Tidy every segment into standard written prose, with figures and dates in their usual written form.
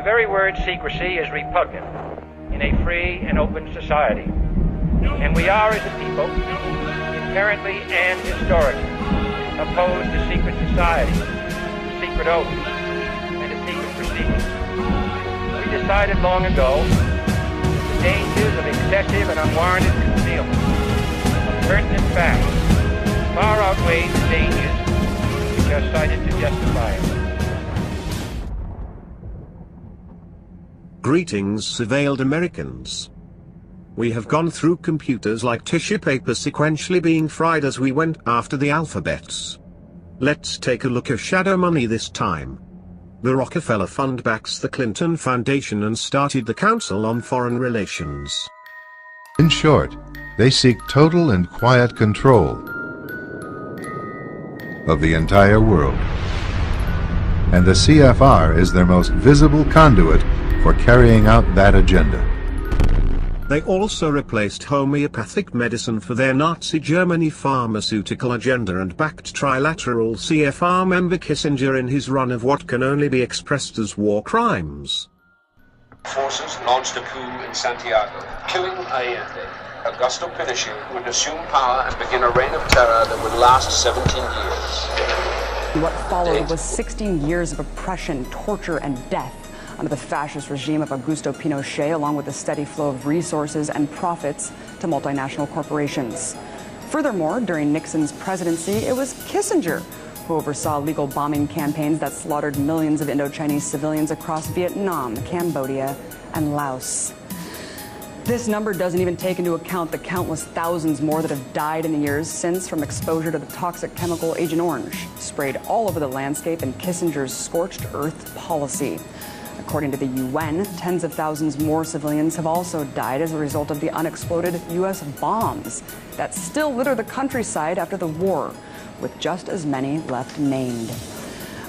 very word secrecy is repugnant in a free and open society. And we are, as a people, inherently and historically opposed to secret society, to secret oaths, and to secret proceedings. We decided long ago that the dangers of excessive and unwarranted concealment of pertinent facts far outweigh the dangers which are cited to justify it. Greetings, surveilled Americans. We have gone through computers like tissue paper sequentially being fried as we went after the alphabets. Let's take a look at shadow money this time. The Rockefeller Fund backs the Clinton Foundation and started the Council on Foreign Relations. In short, they seek total and quiet control of the entire world. And the CFR is their most visible conduit for carrying out that agenda. They also replaced homeopathic medicine for their Nazi Germany pharmaceutical agenda and backed Trilateral CFR member Kissinger in his run of what can only be expressed as war crimes. Forces launched a coup in Santiago, killing Allende. Augusto Pinochet would assume power and begin a reign of terror that would last 17 years. What followed was 16 years of oppression, torture, and death under the fascist regime of Augusto Pinochet, along with the steady flow of resources and profits to multinational corporations. Furthermore, during Nixon's presidency, it was Kissinger who oversaw legal bombing campaigns that slaughtered millions of Indo-Chinese civilians across Vietnam, Cambodia, and Laos. This number doesn't even take into account the countless thousands more that have died in the years since from exposure to the toxic chemical Agent Orange, sprayed all over the landscape in Kissinger's scorched earth policy. According to the UN, tens of thousands more civilians have also died as a result of the unexploded U.S. bombs that still litter the countryside after the war, with just as many left named.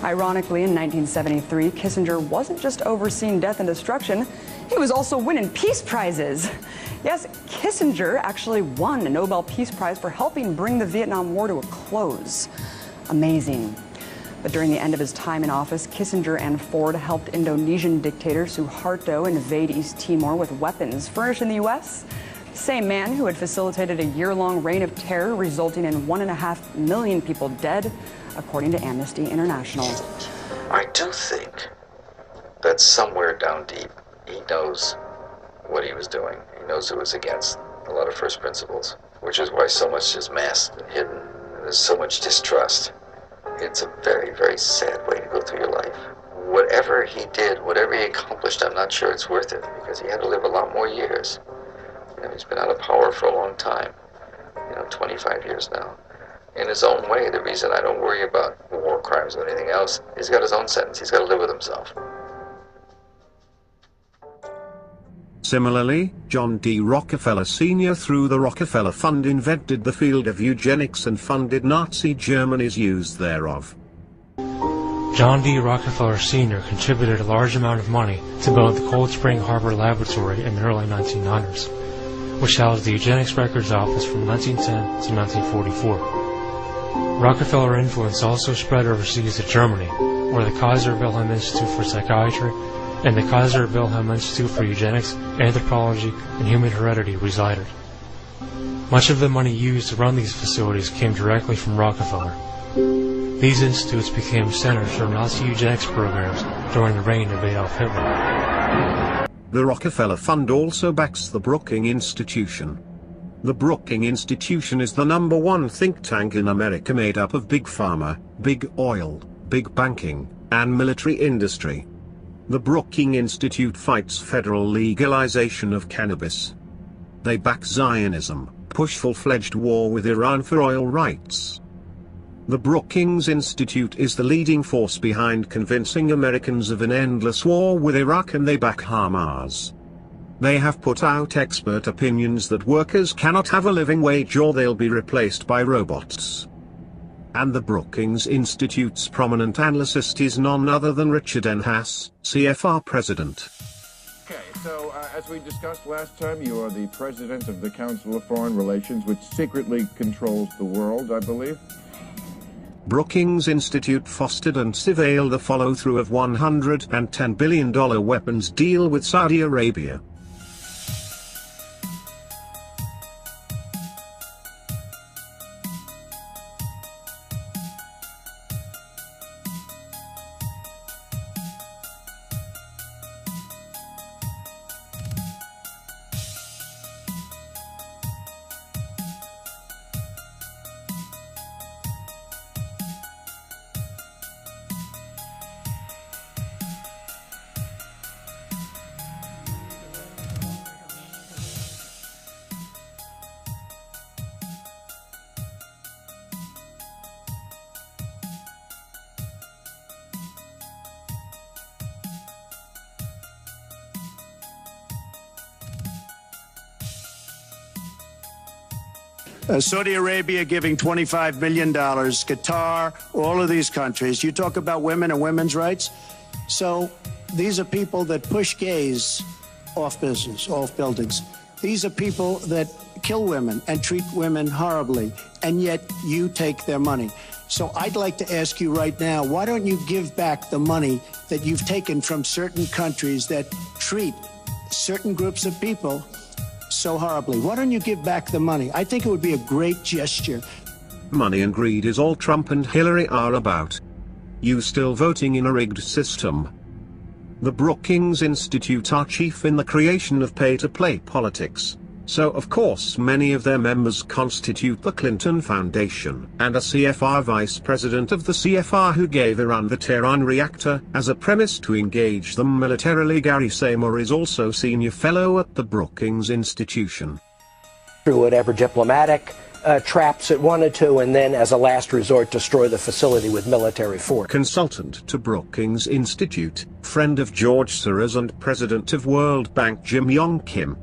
Ironically, in 1973, Kissinger wasn't just overseeing death and destruction, he was also winning peace prizes. Yes, Kissinger actually won a Nobel Peace Prize for helping bring the Vietnam War to a close. Amazing. But during the end of his time in office, Kissinger and Ford helped Indonesian dictator Suharto invade East Timor with weapons furnished in the U.S. The same man who had facilitated a year-long reign of terror resulting in 1.5 million people dead, according to Amnesty International. I do think that somewhere down deep, he knows what he was doing. He knows it was against a lot of first principles, which is why so much is masked and hidden, and there's so much distrust. It's a very, very sad way to go through your life. Whatever he did, whatever he accomplished, I'm not sure it's worth it, because he had to live a lot more years. You know, he's been out of power for a long time, 25 years now. In his own way, the reason I don't worry about war crimes or anything else, he's got his own sentence. He's got to live with himself. Similarly, John D. Rockefeller Senior through the Rockefeller Fund invented the field of eugenics and funded Nazi Germany's use thereof. John D. Rockefeller Senior contributed a large amount of money to build the Cold Spring Harbor Laboratory in the early 1900s, which housed the Eugenics Records Office from 1910 to 1944. Rockefeller influence also spread overseas to Germany, where the Kaiser Wilhelm Institute for Psychiatry and the Kaiser Wilhelm Institute for Eugenics, Anthropology, and Human Heredity resided. Much of the money used to run these facilities came directly from Rockefeller. These institutes became centers for Nazi eugenics programs during the reign of Adolf Hitler. The Rockefeller Fund also backs the Brooking Institution. The Brooking Institution is the #1 think tank in America made up of Big Pharma, Big Oil, Big Banking, and military industry. The Brooking Institute fights federal legalization of cannabis. They back Zionism, push full-fledged war with Iran for oil rights. The Brookings Institute is the leading force behind convincing Americans of an endless war with Iraq, and they back Hamas. They have put out expert opinions that workers cannot have a living wage or they'll be replaced by robots. And the Brookings Institute's prominent analyst is none other than Richard N. Haas, CFR president. Okay, so as we discussed last time, you are the president of the Council of Foreign Relations, which secretly controls the world, I believe. Brookings Institute fostered and surveilled the follow-through of $110 billion weapons deal with Saudi Arabia. Saudi Arabia giving $25 million, Qatar, all of these countries. You talk about women and women's rights. So these are people that push gays off business, off buildings. These are people that kill women and treat women horribly, and yet you take their money. So I'd like to ask you right now, why don't you give back the money that you've taken from certain countries that treat certain groups of people so horribly? Why don't you give back the money? I think it would be a great gesture. Money and greed is all Trump and Hillary are about. You still voting in a rigged system. The Brookings Institute are chief in the creation of pay-to-play politics. So of course many of their members constitute the Clinton Foundation, and a CFR vice president of the CFR who gave Iran the Tehran reactor as a premise to engage them militarily. Gary Seymour is also senior fellow at the Brookings Institution. Through whatever diplomatic traps it wanted to, and then as a last resort destroy the facility with military force. Consultant to Brookings Institute, friend of George Soros and president of World Bank Jim Yong Kim,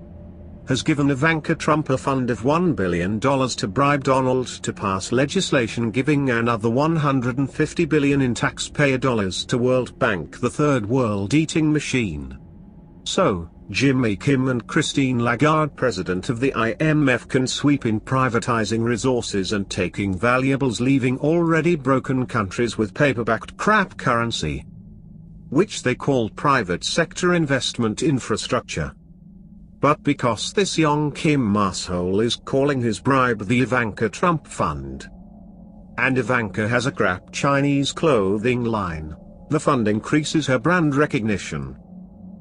has given Ivanka Trump a fund of $1 billion to bribe Donald to pass legislation giving another $150 billion in taxpayer dollars to World Bank, the third world eating machine. So, Jimmy Kim and Christine Lagarde, president of the IMF, can sweep in privatizing resources and taking valuables, leaving already broken countries with paper-backed crap currency, which they call private sector investment infrastructure. But because this Yong Kim asshole is calling his bribe the Ivanka Trump Fund, and Ivanka has a crap Chinese clothing line, the fund increases her brand recognition.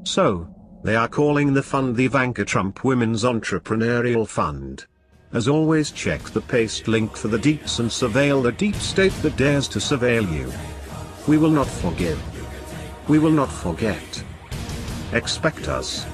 So, they are calling the fund the Ivanka Trump Women's Entrepreneurial Fund. As always, check the paste link for the deets and surveil the deep state that dares to surveil you. We will not forgive. We will not forget. Expect us.